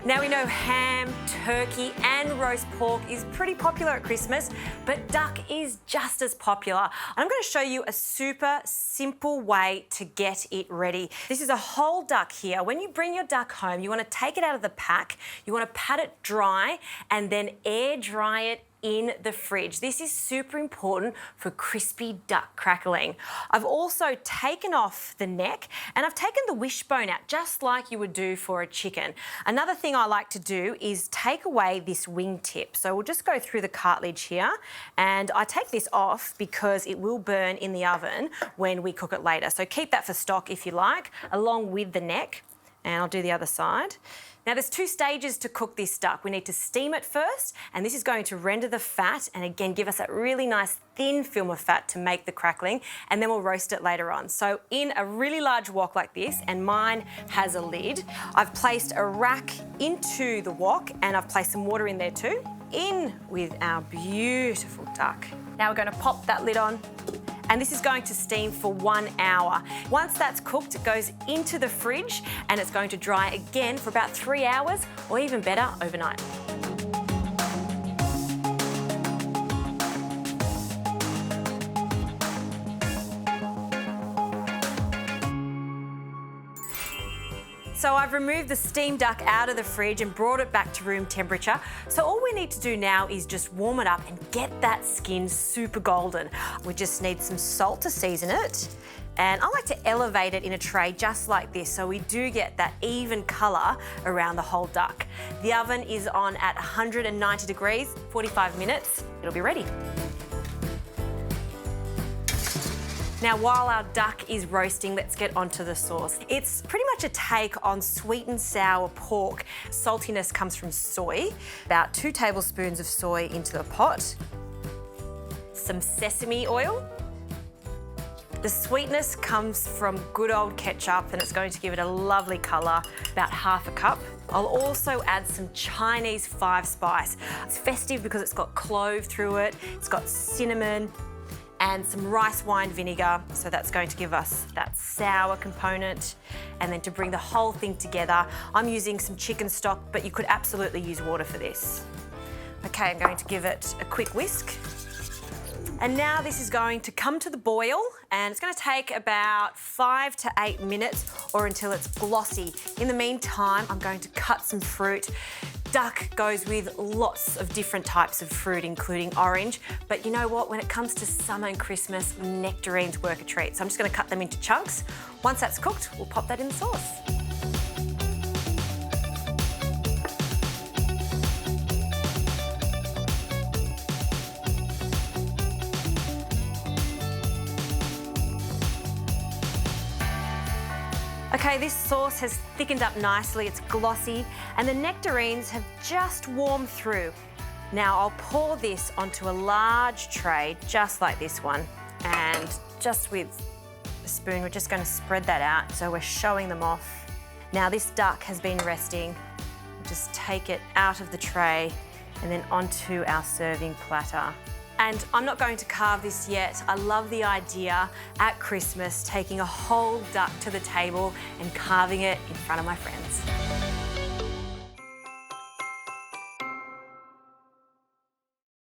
Now we know ham, turkey and roast pork is pretty popular at Christmas, but duck is just as popular. I'm going to show you a super simple way to get it ready. This is a whole duck here. When you bring your duck home, you want to take it out of the pack, you want to pat it dry and then air dry it in the fridge. This is super important for crispy duck crackling. I've also taken off the neck and I've taken the wishbone out just like you would do for a chicken. Another thing I like to do is take away this wing tip. So we'll just go through the cartilage here and I take this off because it will burn in the oven when we cook it later. So keep that for stock if you like, along with the neck. And I'll do the other side. Now there's 2 stages to cook this duck. We need to steam it first, and this is going to render the fat and again give us that really nice thin film of fat to make the crackling, and then we'll roast it later on. So in a really large wok like this, and mine has a lid, I've placed a rack into the wok and I've placed some water in there too. In with our beautiful duck. Now we're going to pop that lid on. And this is going to steam for 1 hour. Once that's cooked, it goes into the fridge and it's going to dry again for about 3 hours, or even better, overnight. So I've removed the steamed duck out of the fridge and brought it back to room temperature. So all we need to do now is just warm it up and get that skin super golden. We just need some salt to season it. And I like to elevate it in a tray just like this so we do get that even colour around the whole duck. The oven is on at 190 degrees, 45 minutes, it'll be ready. Now, while our duck is roasting, let's get onto the sauce. It's pretty much a take on sweet and sour pork. Saltiness comes from soy. About 2 tablespoons of soy into the pot. Some sesame oil. The sweetness comes from good old ketchup and it's going to give it a lovely colour, about ½ a cup. I'll also add some Chinese 5 spice. It's festive because it's got clove through it, it's got cinnamon, and some rice wine vinegar, so that's going to give us that sour component. And then to bring the whole thing together, I'm using some chicken stock, but you could absolutely use water for this. Okay, I'm going to give it a quick whisk. And now this is going to come to the boil, and it's going to take about 5 to 8 minutes or until it's glossy. In the meantime, I'm going to cut some fruit. Duck goes with lots of different types of fruit, including orange. But you know what? When it comes to summer and Christmas, nectarines work a treat. So I'm just going to cut them into chunks. Once that's cooked, we'll pop that in the sauce. Okay, this sauce has thickened up nicely, it's glossy, and the nectarines have just warmed through. Now I'll pour this onto a large tray, just like this one, and just with a spoon, we're just going to spread that out so we're showing them off. Now this duck has been resting. Just take it out of the tray and then onto our serving platter. And I'm not going to carve this yet. I love the idea at Christmas taking a whole duck to the table and carving it in front of my friends.